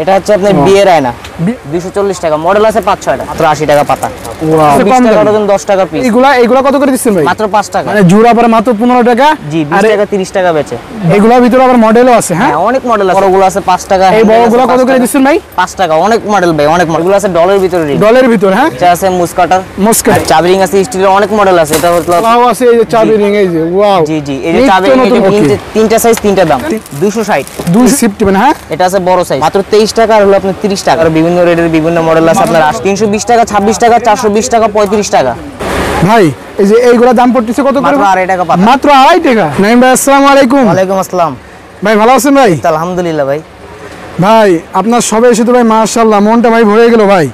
এটা হচ্ছে আপনার বিয়ের আয়না 240 টাকা, মডেল আছে 5-6টা, মাত্র 80 টাকা পাতা। ওয়াও, 20 টাকা ডজন, 10 টাকা পিস। এগুলা কত করে দিচ্ছেন ভাই? মাত্র 5 টাকা। মানে জোড়া পরে মাত্র 15 টাকা। জি, 20 টাকা 30 টাকা বেচে। এগুলোর ভিতরে আবার মডেলও আছে। হ্যাঁ, অনেক মডেল আছে। বড়গুলো আছে 5 টাকা। এই বড়গুলো কত করে দিচ্ছেন ভাই? 5 টাকা। অনেক মডেল ভাই, অনেক মডেল। এগুলো আছে ডলের ভিতরে, ডলের ভিতর। হ্যাঁ, এটা আছে মুসকাটার, চাবি রিং আছে, স্টিলের অনেক মডেল আছে। এটা হলো ওয়াও আছে, এই যে চাবি রিং, এই যে ওয়াও। জি জি, এই যে চাবি রিং, তিনটা সাইজ, তিনটা দাম 260। 250 মানে। হ্যাঁ, এটা আছে বড় সাইজ, মাত্র 23 টাকা। আর হলো আপনার 30 টাকা। আর বিভিন্ন রেটের বিভিন্ন মডেল আছে আপনার। 320 টাকা, 26 টাকা, 420 টাকা, 35 টাকা। ভাই এই যে এইগুলা দাম পড়তেছে কত করে? মাত্র 2.5 টাকা পাতা। মাত্র 2.5 টাকা। নাইম ভাই, আসসালামু আলাইকুম। ওয়ালাইকুম আসসালাম ভাই, ভালো আছেন ভাই? আলহামদুলিল্লাহ ভাই। ভাই আপনার সবে এসে তো ভাই মাশাআল্লাহ মনটা ভাই ভরে গেল ভাই।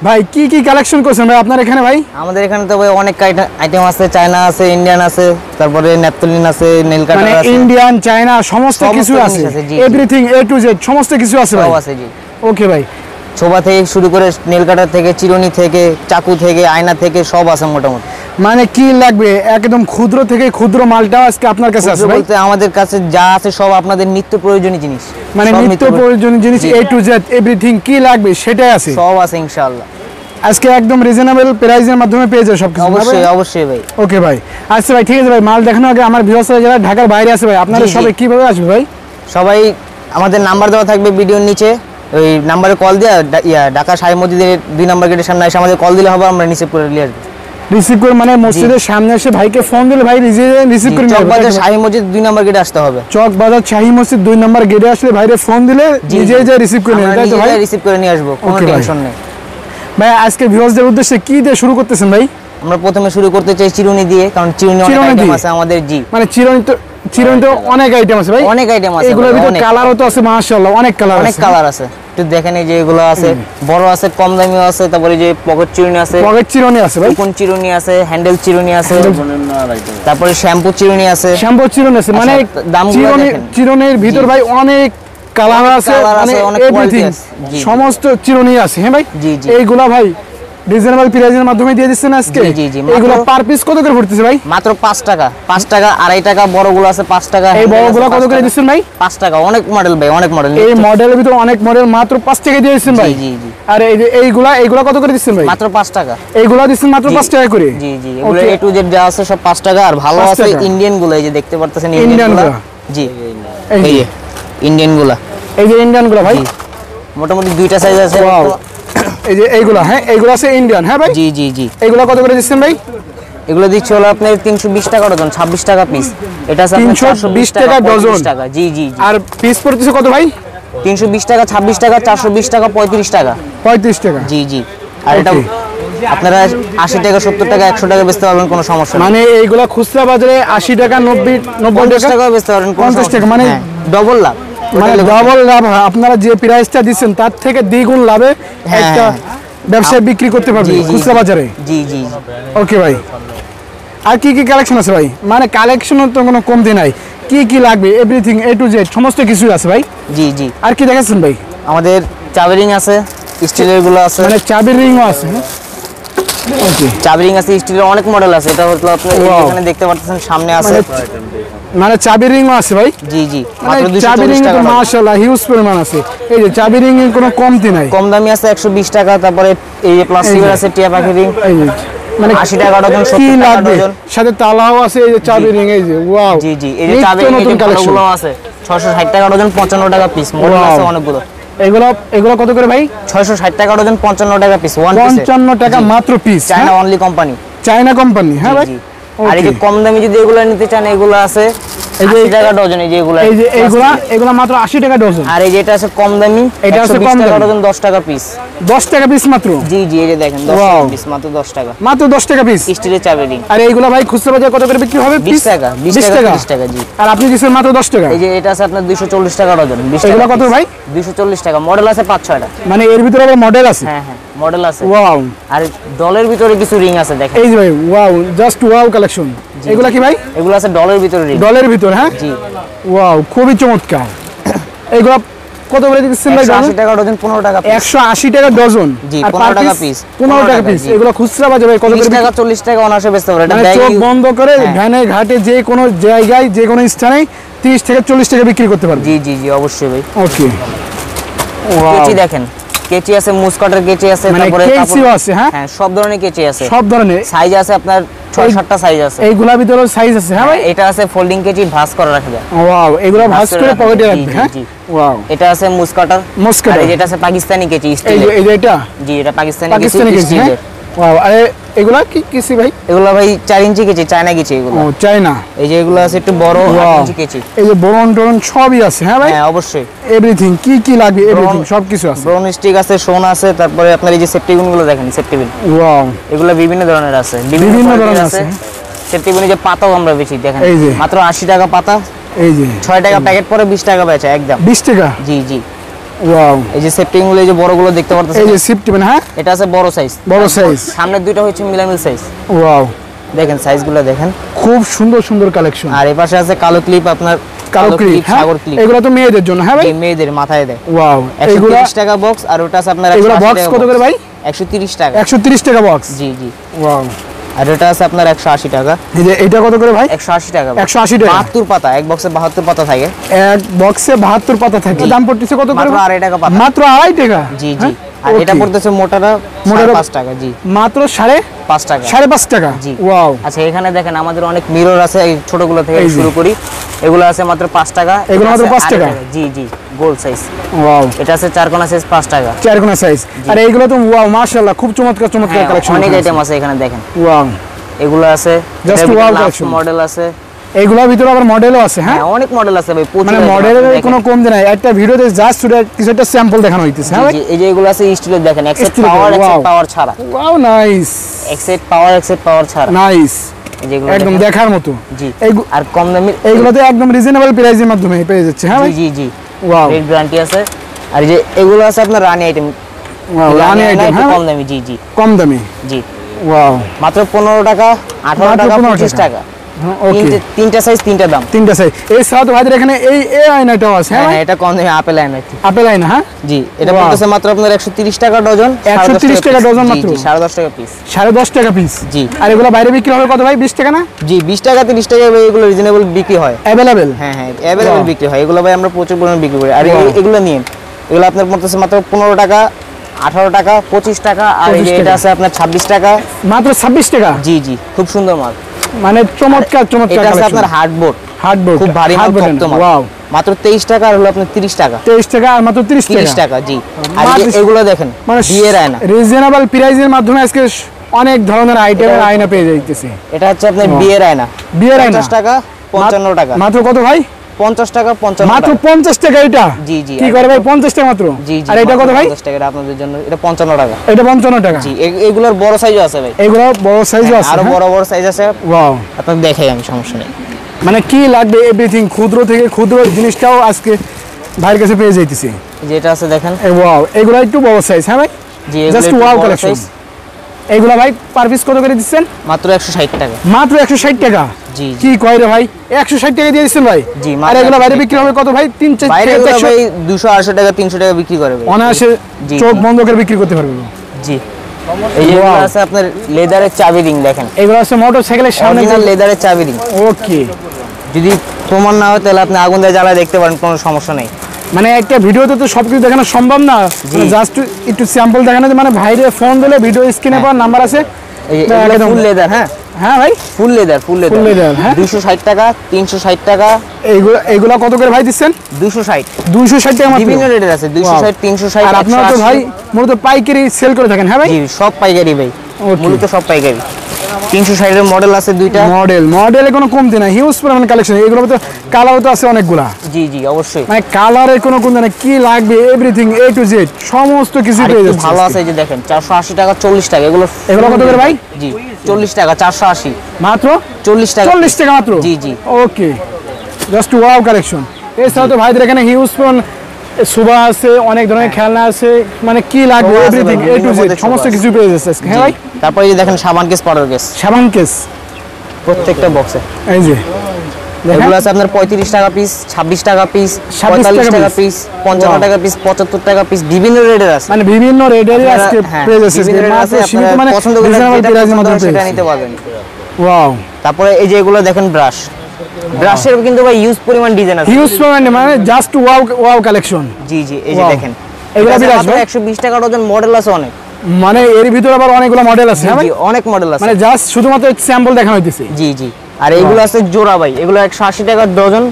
ভাই কি কি কালেকশন করছেন ভাই আপনার এখানে? ভাই আমাদের এখানে তো ভাই অনেক আইটেম আছে, চায়না আছে, ইন্ডিয়ান আছে, তারপরে ন্যাপথলিন আছে, নেল কাটার আছে, ইন্ডিয়ান, চায়না সমস্ত কিছু আছে, এভরিথিং এ টু জেড সমস্ত কিছু আছে ভাই। সব আছে জি। ওকে ভাই, ছোবা থেকে শুরু করে নেল কাটার থেকে, চিরুনি থেকে, চাকু থেকে, আয়না থেকে সব আছে মোটামুটি। মানে কি লাগবে একদম ক্ষুদ্র থেকে ক্ষুদ্র মালটাও আজকে আপনার কাছে আছে ভাই? বলতে আমাদের কাছে যা আছে সব আপনাদের নিত্য প্রয়োজনীয় জিনিস, মানে নিত্য প্রয়োজনীয় জিনিস এ টু জেড এভরিথিং কি লাগবে সেটাই আছে, সব আছে ইনশাআল্লাহ। আজকে একদম রিজনেবল প্রাইসের মাধ্যমে পেয়ে যাবে সবকিছু। অবশ্যই অবশ্যই ভাই। ওকে ভাই, আচ্ছা ভাই ঠিক আছে ভাই, মাল দেখানোর আগে আমার ভিউয়ার্সরা যারা ঢাকার বাইরে আছে ভাই, আপনারা সবাই কিভাবে আসবে ভাই? সবাই আমাদের নাম্বার দেওয়া থাকবে ভিডিওর নিচে, ওই নাম্বারে কল দিয়ে ঢাকা শাহী মসজিদের 2 নম্বর গেটের সামনে এসে আমাদের কল দিলে হবে, আমরা রিসিভ করে নিয়ে আসবো। রিসিভ করে মানে মসজিদের সামনে এসে ভাইকে ফোন দিলে ভাই রিসিভ করে নিয়ে আসবে? চকবাজার শাহী মসজিদ 2 নম্বর গেটে আসতে হবে। চকবাজার শাহী মসজিদ 2 নম্বর গেটে আসলে ভাইরে ফোন দিলে নিজেই যে রিসিভ করে নিয়ে আসবে, ভাই রিসিভ করে নিয়ে আসবো, কোনো টেনশন নেই ভাই। আজকে ভিউয়ার্সদের উদ্দেশ্যে কি দিয়ে শুরু করতেছেন ভাই? আমরা প্রথমে শুরু করতে চাই চিরুনি দিয়ে, কারণ চিরুনি অনেক আইটেম আছে আমাদের। জি, মানে চিরুনি তো অনেক আইটেম আছে ভাই, অনেক আইটেম আছে। এগুলোর ভিতরে কালারও তো আছে মাশাআল্লাহ, অনেক কালার আছে, অনেক কালার আছে। একটু দেখেন, এই যে এগুলো আছে, বড় আছে, কম দামিও আছে, তারপরে যে পকেট চিরুনি আছে, পকেট চিরুনি আছে ভাই, কোন চিরুনি আছে, হ্যান্ডেল চিরুনি আছে, তারপরে শ্যাম্পু চিরুনি আছে, শ্যাম্পু চিরুনি আছে। মানে চিরুনির ভিতর ভাই অনেক কালার আছে, মানে এভরিথিং সমস্ত চিরুনি আছে। হ্যাঁ ভাই, এইগুলা ভাই রিজনেবল প্রাইসের মাধ্যমে দিয়ে দিচ্ছেন আজকে। এগুলো পার পিস কত করে পড়তেছে ভাই? মাত্র 5 টাকা। 5 টাকা, 2.5 টাকা, বড়গুলো আছে 5 টাকা। এই বড়গুলো কত করে দিচ্ছেন ভাই? 5 টাকা। অনেক মডেল ভাই, অনেক মডেল। এই মডেলের ভিতর অনেক মডেল, মাত্র 5 টাকা দিয়ে দিচ্ছেন ভাই। জি জি। আর এই যে এইগুলা কত করে দিচ্ছেন ভাই? মাত্র 5 টাকা। এইগুলা দিচ্ছেন মাত্র 5 টাকা করে? জি জি। এগুলো এ টু জেড যা আছে সব 5 টাকা। আর ভালো আছে ইন্ডিয়ান গুলো, এই যে দেখতে পারতেছেন ইন্ডিয়ান গুলো। জি, এই যে ইন্ডিয়ান গুলো, এই যে ইন্ডিয়ান গুলো ভাই মোটামুটি 2টা সাইজ আছে। এই যে এইগুলা, হ্যাঁ এইগুলা আছে ইন্ডিয়ান। হ্যাঁ ভাই, জি জি জি। এইগুলা কত করে দিচ্ছেন ভাই? এগুলো দিচ্ছে হলো আপনার 320 টাকা ডজন, 26 টাকা পিস। এটা আছে 320 টাকা ডজন। জি জি। আর পিস পড়তেছে কত ভাই? 320 টাকা, 26 টাকা, 420 টাকা, 35 টাকা। 35 টাকা। জি জি। আর এটা আপনারা 80 টাকা, 70 টাকা, 100 টাকা বেচতে পারবেন, কোনো সমস্যা নেই। মানে এইগুলা খুচরা বাজারে 80 টাকা, 90 টাকা বেচতে পারবেন, 50 টাকা, মানে ডবল লাভ। মানে ডাবল লাভ। আপনারা যে প্রাইসটা দিচ্ছেন তার থেকে দ্বিগুণ লাভে একটা ব্যবসায় বিক্রি করতে পারবে খুচরা বাজারে। জি জি। ওকে ভাই, আর কি কি কালেকশন আছে ভাই? মানে কালেকশনের তো কোনো কমতি নাই, কি কি লাগবে এভরিথিং এ টু জেড সমস্ত কিছু আছে ভাই। জি জি। আর কি দেখাচ্ছেন ভাই? আমাদের চাবি রিং আছে, স্টিলের গুলো আছে, মানে চাবি রিংও আছে। ওকে, চাবি রিং আছে, স্টিলের অনেক মডেল আছে। এটা হলো আপনি এখানে দেখতে পাচ্ছেন, সামনে আছে, মানে চাবি রিংও আছে ভাই। জি জি। মাত্র 240 টাকা। মাশাআল্লাহ হিউজ পরিমাণ আছে। এই যে চাবি রিং এর কোনো কমতি নাই, কম দামি আছে 120 টাকা। তারপরে এই যে প্লাস্টিকের আছে টিয়া পাখি রিং, মানে 80 টাকা ডজন, 70 টাকা ডজন। সাথে তালাও আছে, এই যে চাবি রিং, এই যে ওয়াও। জি জি। এই যে চাবি রিং এর কালেকশন আছে 660 টাকা ডজন, 55 টাকা পিস। মডেল আছে অনেকগুলো। এগুলো কত করে ভাই? 660 টাকা ডজন, 55 টাকা পিস। 55 টাকা মাত্র piece. China only company, China company. হ্যাঁ ভাই। আর এই যে কম দামি যদি এগুলো নিতে চান, এগুলো আছে 80 টাকা ডজন। এই যে এগুলো মাত্র 80 টাকা ডজন। আর এই যে এটা আছে কম দামি, এটা আছে কম দামি ডজন, 10 টাকা পিস। 10 টাকা পিস মাত্র? জি জি। এই যে দেখেন 10 টাকা পিস, মাত্র 10 টাকা। মাত্র 10 টাকা পিস স্টিলের চাবি রিং। আর এইগুলা ভাই খুচরা বাজারে কত করে বিক্রি হবে? 20 টাকা, 20 টাকা, 30 টাকা। জি। আর আপনি দিচ্ছেন মাত্র 10 টাকা। এই যে এটা আছে আপনার 240 টাকা ডজন, 20 টাকা। এগুলো কত ভাই? 240 টাকা। মডেল আছে 5-6টা। মানে এর ভিতরে আবার মডেল আছে? হ্যাঁ হ্যাঁ, মডেল আছে। ওয়াও। আর ডলের ভিতরে কিছু রিং আছে দেখেন, এই যে ভাই ওয়াও, জাস্ট ওয়াও কালেকশন। এগুলা কি ভাই? এগুলো আছে ডলের ভিতরে রিং। ডলের ভিতর? হ্যাঁ জি। ওয়াও, খুবই চমৎকার। এগুলা কত করে দিচ্ছেন ভাই? 180 টাকা ডজন, 15 টাকা পিস। 180 টাকা ডজন। জি, আর 15 টাকা পিস। 15 টাকা পিস। এগুলো খুচরা বাজারে কত করে? 30 টাকা, 40 টাকা অনায়াসে বেচতে পারে। এটা চোখ বন্ধ করে ভ্যানে ঘাটে যে কোনো জায়গায় যে কোনো স্থানে 30 থেকে 40 টাকা বিক্রি করতে পারবে। জি জি জি, অবশ্যই ভাই। ওকে, কেচি দেখেন, কেচি আছে, মুসকটের কেচি আছে, তারপরে কেচিও আছে। হ্যাঁ হ্যাঁ, সব ধরনের কেচি আছে, সব ধরনের সাইজ আছে আপনার 6-7টা সাইজ আছে। এইগুলা ভিতরে সাইজ আছে। হ্যাঁ ভাই, এটা আছে ফোল্ডিং কেচি, ভাঁজ করে রাখা যায়। ওয়াও, এগুলা ভাঁজ করে পকেটে রাখবে। হ্যাঁ ওয়াও, এটা আছে মুসকটার। আর যেটা আছে পাকিস্তানি কেচি স্টিল। এই যে এটা, জি এটা পাকিস্তানি কেচি। ওয়াও, আরে এগুলা কি কেচি ভাই? এগুলা ভাই 4 ইঞ্চি কেচি, চায়না কেচি এগুলো। ও চায়না। এই যে এগুলো আছে একটু বড় 8 ইঞ্চি কেচি। এই যে বরন টরন সবই আছে। হ্যাঁ ভাই, হ্যাঁ অবশ্যই, এভরিথিং কি লাগবে এভরিথিং সবকিছু আছে। ব্রাউন স্টিক আছে, শোন আছে, তারপরে আপনার এই যে সেফটি গুলো দেখেন, সেফটি বিন। ওয়াও, এগুলো বিভিন্ন ধরনের আছে, বিভিন্ন ধরনের আছে। সেফটি বিন যে পাতাও আমরা বেচি দেখেন, মাত্র 80 টাকা পাতা। এই যে 6 টাকা প্যাকেট পরে 20 টাকা বেচা একদম। 20 টাকা? জি জি। ওয়াও, এই যে সেফটি গুলো, এই যে বড়গুলো দেখতে পারতেছেন, এই যে সেফটি বিন। হ্যাঁ, এটা আছে বড় সাইজ। বড় সাইজ। সামনের দুইটা হচ্ছে মিলামিল সাইজ। ওয়াও, দেখেন সাইজগুলো দেখেন, খুব সুন্দর সুন্দর কালেকশন। আর এই পাশে আছে কালো ক্লিপ, আপনার কালো ক্লিপ, সাগর ক্লিপ। এগুলো তো মেয়েদের জন্য। হ্যাঁ ভাই, মেয়েদের মাথায় দেয়। ওয়াও, এগুলো 130 টাকা বক্স, আর ওটা আছে আপনার এগুলো বক্স কত করে ভাই? 130 টাকা। 130 টাকা বক্স? জি জি। ওয়াও, আর এটা আছে আপনার 180 টাকা। এই যে এটা কত করে ভাই? 180 টাকা। 180 টাকা। 72 পাতা, এক বক্সে 72 পাতা থাকে। এক বক্সে 72 পাতা থাকে। দাম পড়তেছে কত করে? মাত্র 2.5 টাকা পাতা। মাত্র 2.5 টাকা? জি জি। আর এটা পড়তেছে মোটাটা 5 টাকা। জি, মাত্র 5.5 টাকা। 5.5 টাকা। জি। ওয়াও। আচ্ছা, এখানে দেখেন আমাদের অনেক মিরর আছে, এই ছোটগুলো থেকে শুরু করি। এগুলো আছে মাত্র 5 টাকা। এগুলো মাত্র 5 টাকা? জি জি, গোল সাইজ। ওয়াও, এটা আছে 4 কোণা সাইজ, 5 টাকা। 4 কোণা সাইজ। আর এইগুলো তো ওয়াও, মাশাআল্লাহ, খুব চমৎকার চমৎকার কালেকশন। অনেক আইটেম আছে এখানে দেখেন। ওয়াও, এগুলো আছে জাস্ট ওয়াও কালেকশন। মডেল আছে, এইগুলোর ভিতরে আবার মডেলও আছে। হ্যাঁ, অনেক মডেল আছে ভাই, মানে মডেলের কোনো কম নাই। একটা ভিডিওতে জাস্ট কিছু একটা স্যাম্পল দেখানো হইতেছে। হ্যাঁ ভাই, এই যে এগুলো আছে স্টিলের, দেখেন এক্সেট পাওয়ার ছাড়া। Wow, nice. এক্সেট পাওয়ার ছাড়া, নাইস, একদম দেখার মতো। জি। আর কম দামি এইগুলোতে একদম রিজনেবল প্রাইসের মাধ্যমে পেয়ে যাচ্ছে। হ্যাঁ ভাই, জি জি। ওয়াও, রেট গ্যারান্টি আছে। আর এই যে এগুলো আছে আপনার রানি আইটেম। ওয়াও, রানি আইটেম। হ্যাঁ, কম দামি। জি জি, কম দামি। জি। ওয়াও, মাত্র 15 টাকা, 18 টাকা, 25 টাকা। ওকে, তিনটা সাইজ, তিনটা দাম। তিনটা সাইজ। এই সাথে ভাইদের এখানে এই আয়নাটাও আছে। হ্যাঁ, এটা কম দামি আপেল আয়না। আপেল আয়না। হ্যাঁ জি, এটা পড়তেছে মাত্র আপনার 130 টাকা ডজন। 130 টাকা ডজন মাত্র। 10.5 টাকা পিস। 10.5 টাকা পিস? জি। আর এগুলো বাইরে বিক্রি হবে কত ভাই? 20 টাকা না? জি, 20 টাকা 30 টাকা এগুলো রিজনেবল বিক্রি হয়। अवेलेबल? হ্যাঁ হ্যাঁ, अवेलेबल বিক্রি হয়। এগুলো ভাই আমরা প্রচুর পরিমাণে বিক্রি করি। আর এগুলো নিয়ে, এগুলো আপনার পড়তেছে মাত্র 15 টাকা, 18 টাকা, 25 টাকা। আর এটা আছে আপনার 26 টাকা। মাত্র 26 টাকা? জি জি, খুব সুন্দর মাল, মানে চমৎকার চমৎকার। এটা আছে আপনার হার্ডবোর্ড, খুব ভারী মাল, শক্ত মাল। ওয়াও, মাত্র 23 টাকা। আর হলো আপনার 30 টাকা। 23 টাকা আর মাত্র 30 টাকা। জি। আর এগুলো দেখেন, মানে বিয়ের আয়না, রিজনেবল প্রাইসের মাধ্যমে আজকে অনেক ধরনের আইটেমের আয়না পেয়ে যাইতেছে। এটা হচ্ছে আপনার বিয়ের আয়না। 50 টাকা, 55 টাকা। মাত্র কত ভাই? 50 টাকা, 55 মাত্র 50 টাকা। এটা জি জি, কি করে ভাই? 50 টাকা মাত্র? জি জি। আর এটা কত ভাই? 50 টাকা। এটা আপনাদের জন্য, এটা 55 টাকা। এটা 55 টাকা? জি। এগুলোর বড় সাইজও আছে ভাই। এগুলো বড় সাইজও আছে? আরো বড় বড় সাইজ আছে। ওয়াও, আপনাকে দেখাই আমি, সমস্যা নেই। মানে কি লাগবে এভরিথিং, ক্ষুদ্র থেকে ক্ষুদ্র জিনিসটাও আজকে ভাইয়ের কাছে পেয়ে যাইতেছি। যেটা আছে দেখেন, ওয়াও, এগুলো একটু বড় সাইজ। হ্যাঁ ভাই, জি, জাস্ট ওয়াও কালেকশন। এগুলা ভাই পার পিস কত করে দিচ্ছেন? মাত্র 160 টাকা। মাত্র 160 টাকা? জি। কি কয় রে ভাই, 160 টাকা দিয়ে দিচ্ছেন ভাই? জি। আর এগুলা বাইরে বিক্রি হবে কত ভাই? 3-4 বাইরে ভাই 200 250 টাকা, 300 টাকা বিক্রি করে ভাই। অনায়াসে চোখ বন্ধ করে বিক্রি করতে পারবে। জি। এই যে আছে আপনার লেদারের চাবি রিং, দেখেন এগুলো আছে মোটরসাইকেলের সামনে লেদারের চাবি রিং। ওকে, যদি প্রমাণ না হয় তাহলে আপনি আগুন দিয়ে জ্বালায় দেখতে পারেন, কোনো সমস্যা নেই। মানে একটা ভিডিওতে তো সবকিছু দেখানো সম্ভব না, জাস্ট একটু স্যাম্পল দেখানো। মানে ভাইরে ফোন দিলে ভিডিও স্ক্রিনে পাওয়ার নাম্বার আছে। এই ফুল লেদার। হ্যাঁ হ্যাঁ ভাই, ফুল লেদার, ফুল লেদার। হ্যাঁ, 260 টাকা, 360 টাকা। এইগুলা কত করে ভাই দিচ্ছেন? 260 টাকা মাত্র? বিভিন্ন রেটের আছে, 260, 360। আর আপনারা তো ভাই মূলত পাইকারি সেল করে থাকেন? হ্যাঁ ভাই, জি, সব পাইকারি ভাই, মূলত সব পাইকারি। 360 এর মডেল আছে দুইটা। মডেলে কোনো কমতি নাই, হিউজ পরিমাণ কালেকশন। এগুলোর তো কালারও তো আছে অনেকগুলা। জি জি, অবশ্যই। মানে কালারের কোনো কমতি নাই, কি লাগবে এভরিথিং A to Z সমস্ত কিছু পেয়ে যাচ্ছে। ভালো আছে, এই যে দেখেন 480 টাকা, 40 টাকা। এগুলো কত করে ভাই? জি, 40 টাকা, 480 মাত্র? 40 টাকা। 40 টাকা মাত্র? জি জি। ওকে, জাস্ট ওয়াও কালেকশন। এছাড়া তো ভাইদের এখানে হিউজ পরিমাণ সুবা আছে, অনেক ধরনের খেলনা আছে। মানে কি লাগবে এভরিথিং A to Z সমস্ত কিছু পেয়ে যাচ্ছে। হ্যাঁ ভাই, তারপরে এই যে দেখেন সাবান কেস, পাউডার কেস। সাবান কেস প্রত্যেকটা বক্সে এই যে এগুলো আছে আপনার 35 টাকা পিস, 26 টাকা পিস, 45 টাকা পিস, 55 টাকা পিস, 75 টাকা পিস, বিভিন্ন রেটের আছে। মানে বিভিন্ন রেটেরই আজকে পেয়ে যাচ্ছে। মাত্র সীমিত, মানে পছন্দ করে সেটা নিতে পারবেন। ওয়াও। তারপরে এই যে এগুলো দেখেন ব্রাশ, ব্রাশের কিন্তু ভাই ইউজ পরিমাণ ডিজাইন আছে, হিউজ পরিমাণ, মানে জাস্ট ওয়াও কালেকশন। জি জি। এই যে দেখেন এগুলা বিরাজ মাত্র 120 টাকা ডজন, মডেল আছে অনেক। মানে এর ভিতরে আবার অনেকগুলো মডেল আছে। হ্যাঁ ভাই, অনেক মডেল আছে, মানে জাস্ট শুধুমাত্র স্যাম্পল দেখানো হইতেছে। জি জি। আর এগুলো আছে জোড়া ভাই, এগুলো 180 টাকা ডজন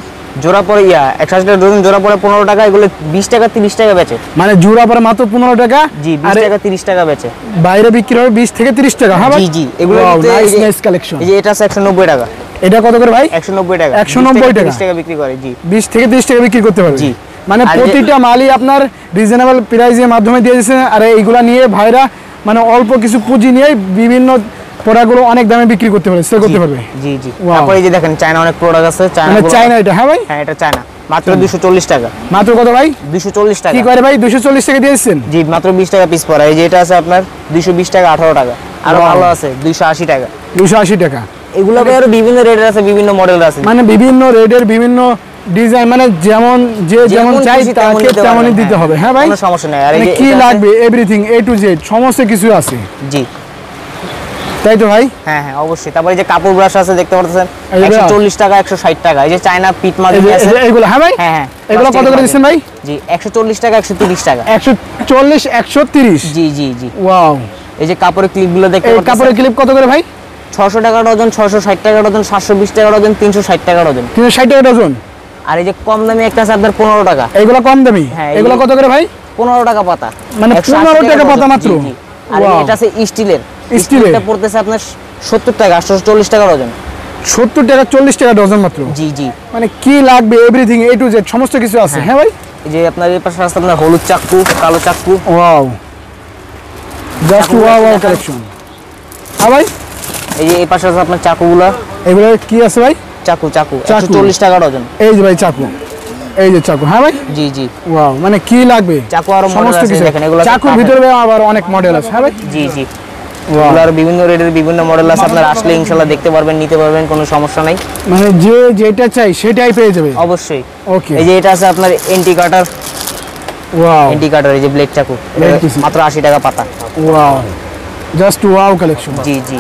জোড়া পড়ে, 180 টাকা ডজন জোড়া পড়ে 15 টাকা, এগুলো 20 টাকা 30 টাকা বেচে। মানে জোড়া পড়ে মাত্র 15 টাকা, জি 20 টাকা 30 টাকা বেচে, বাইরে বিক্রি হবে 20 থেকে 30 টাকা। হ্যাঁ ভাই, জি জি। এগুলো নাইস কালেকশন। এই যে এটা আছে 190 টাকা। এটা কত করে ভাই? 190 টাকা। 190 টাকা 30 টাকা বিক্রি করে, জি 20 থেকে 30 টাকা বিক্রি করতে পারবে। জি। মানে প্রতিটা মালই আপনার রিজনেবল প্রাইসের মাধ্যমে দিয়ে দিয়েছেন। আর এইগুলা নিয়ে ভাইরা মানে অল্প কিছু পুঁজি নিয়ে বিভিন্ন প্রোডাক্টগুলো অনেক দামে বিক্রি করতে পারবে, সেল করতে পারবে। জি জি। তারপরে এই যে দেখেন চায়না অনেক প্রোডাক্ট আছে, চায়না এটা। হ্যাঁ ভাই, হ্যাঁ এটা চায়না, মাত্র 240 টাকা। মাত্র কত ভাই? 240 টাকা। কি করে ভাই 240 টাকা দিয়েছেন? জি মাত্র 20 টাকা পিস পড়ে। এই যে এটা আছে আপনার 220 টাকা 18 টাকা। আরো ভালো আছে 280 টাকা। 280 টাকা। এগুলো আরো বিভিন্ন রেটের আছে, বিভিন্ন মডেল আছে, মানে বিভিন্ন রেটের বিভিন্ন ডিজাইন, মানে যেমন চাই তাকে তেমনই দিতে হবে। হ্যাঁ ভাই, কোনো সমস্যা নাই। আর কি লাগবে এভরিথিং A to Z সমস্ত কিছু আছে। জি তাই তো ভাই? হ্যাঁ হ্যাঁ অবশ্যই। তারপরে যে কাপড় ব্রাশ আছে দেখতে পাচ্ছেন 140 টাকা 160 টাকা। এই যে চায়না পিট মার্কিং আছে এগুলো। হ্যাঁ ভাই, হ্যাঁ হ্যাঁ। এগুলো কত করে দিচ্ছেন ভাই? জি 140 টাকা 130 টাকা। 140 130। জি জি জি। ওয়াও। এই যে কাপড়ের ক্লিপগুলো দেখতে এই পাচ্ছেন, কাপড়ের ক্লিপ কত করে ভাই? 600 টাকা ডজন, 660 টাকা ডজন, 720 টাকা ডজন, 360 টাকা ডজন। 360 টাকা ডজন। আর এই যে কম দামি একটা আছে আপনার 15 টাকা। এগুলো কম দামি। হ্যাঁ, এগুলো কত করে ভাই? 15 টাকা পাতা। মানে 15 টাকা পাতা মাত্র। আর এটা আছে স্টিলের। স্টিলের এটা পড়তেছে আপনার 70 টাকা 840 টাকা ডজন। 70 টাকা 40 টাকা ডজন মাত্র। জি জি। মানে কি লাগবে এভরিথিং A to Z সমস্ত কিছু আছে। হ্যাঁ ভাই, এই যে আপনার এই পাশে আছে আপনার হলুদ চাক্কু, কালো চাক্কু। Wow, just wow collection. হ্যাঁ ভাই, এই যে এই পাশে আছে আপনার চাকুগুলো। এগুলো কি আছে ভাই? চাকু 140 টাকা ডজন। এই যে ভাই চাকু, এই যে চাকু। হ্যাঁ ভাই, জি জি। ওয়াও, মানে কি লাগবে চাকু আর মডেল আছে দেখেন, এগুলো চাকুর ভিতরে আবার অনেক মডেল আছে। হ্যাঁ ভাই, জি জি। এগুলো আর বিভিন্ন রেটের বিভিন্ন মডেল আছে, আপনারা আসলে ইনশাআল্লাহ দেখতে পারবেন, নিতে পারবেন, কোনো সমস্যা নাই। মানে যেটা চাই সেটাই পেয়ে যাবে। অবশ্যই। ওকে। এই যে এটা আছে আপনার anti cutter. Wow, anti cutter এই যে ব্লেড চাকু, মাত্র 80 টাকা পাতা। Wow, just wow collection. জি জি।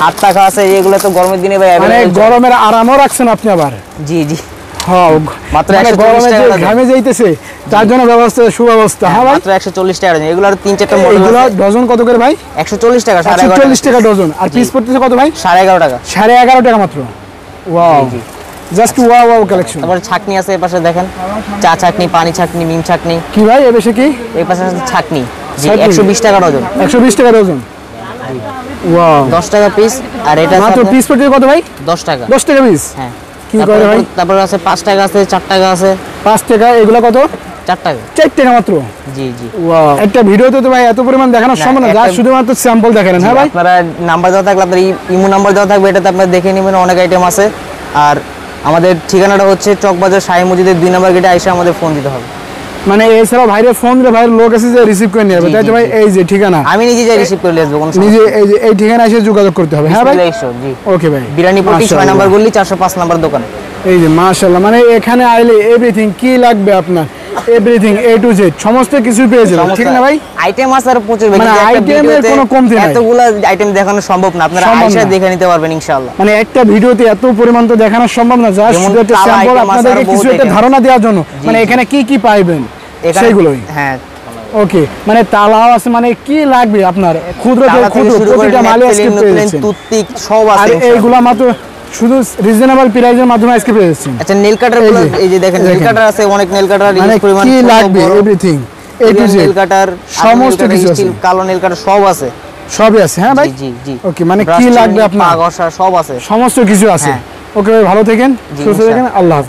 হাত টাকা আছে, এগুলো তো গরমের দিনে ভাই মানে গরমের আরামও রাখছেন আপনি আবার। জি জি। হ্যাঁ, মাত্র মানে 140 গরমে টাকা ঘামে যাইতেছে, তার জন্য ব্যবস্থা সুব্যবস্থা। হ্যাঁ ভাই, মাত্র 140 টাকা ডজন। এগুলো আর 3-4টা মডেল আছে। এগুলো ডজন কত করে ভাই? 140 টাকা, 140 টাকা ডজন। আর পিস পড়তেছে কত ভাই? 11.5 টাকা। 11.5 টাকা মাত্র। ওয়াও, জি। Just wow collection. তারপরে ছাকনি আছে এই পাশে দেখেন, চা ছাকনি, পানি ছাকনি, মিম ছাকনি। কি ভাই এ বেশি কি? এই পাশে আছে ছাকনি, জি 120 টাকা ডজন। 120 টাকা ডজন। ওয়াও, 10 টাকা পিস। আর এটা মাত্র পিস পড়তেছে কত ভাই? 10 টাকা। 10 টাকা পিস। হ্যাঁ। কি করে ভাই? তারপরে আছে 5 টাকা আছে, 4 টাকা আছে। 5 টাকা। এগুলো কত? 4 টাকা। 4 টাকা মাত্র। জি জি। ওয়াও, একটা ভিডিওতে তো ভাই এত পরিমাণ দেখানো সম্ভব না, যা শুধুমাত্র স্যাম্পল দেখালেন। হ্যাঁ ভাই, আপনারা নাম্বার দেওয়া থাকলে, আপনার ইমো নাম্বার দেওয়া থাকবে, এটাতে আপনারা দেখে নেবেন, অনেক আইটেম আছে। আর আমাদের ঠিকানাটা হচ্ছে চকবাজার শাহী মসজিদের 2 নম্বর গেটে এসে আমাদের ফোন দিতে হবে। মানে এছাড়াও ভাইরে ফোন দিলে ভাইয়ের লোক আছে যে রিসিভ করে নিয়ে যাবে। তাই তো ভাই, এই যে ঠিকানা আমি নিজে যাই রিসিভ করে নিয়ে আসবো, কোনো নিজে এই ঠিকানা এসে যোগাযোগ করতে হবে। হ্যাঁ ভাই, জি। ওকে ভাই। বিরানীপট্টি 6 নম্বর গলি 405 নম্বর দোকান। এই যে মাশাআল্লাহ, মানে এখানে আইলে এভরিথিং কি লাগবে আপনার, এভরিথিং A to Z সমস্ত কিছু পেয়ে যাবেন। ঠিক না ভাই? আইটেম আছে আর প্রচুর, মানে আইটেমের কোনো কমতি নাই। এতগুলা আইটেম দেখানো সম্ভব না, আপনারা আইসা দেখে নিতে পারবেন ইনশাআল্লাহ। মানে একটা ভিডিওতে এত পরিমাণ তো দেখানো সম্ভব না, জাস্ট শুধু একটা স্যাম্পল আপনাদেরকে কিছু একটা ধারণা দেওয়ার জন্য, মানে এখানে কি কি পাইবেন সেগুলোই। হ্যাঁ ওকে, মানে তালাও আছে, মানে কি লাগবে আপনার ক্ষুদ্র থেকে ক্ষুদ্র প্রতিটা মালে আজকে পেয়ে যাচ্ছেন। টুথপিক সব আছে। আর এইগুলা মাত্র শুধু রিজনেবল প্রাইসের মাধ্যমে আজকে পেয়ে যাচ্ছেন। আচ্ছা, নেল কাটার গুলো এই যে দেখেন, নেল কাটার আছে অনেক, নেল কাটার মানে কি লাগবে everything A to Z nail কাটার সমস্ত কিছু আছে, কালো নেল কাটার সব আছে, সবই আছে। হ্যাঁ ভাই, জি জি। ওকে, মানে কি লাগবে আপনার ঘষা সব আছে, সমস্ত কিছু আছে। ওকে ভাই, ভালো থাকেন, সুস্থ থাকেন, আল্লাহ হাফেজ।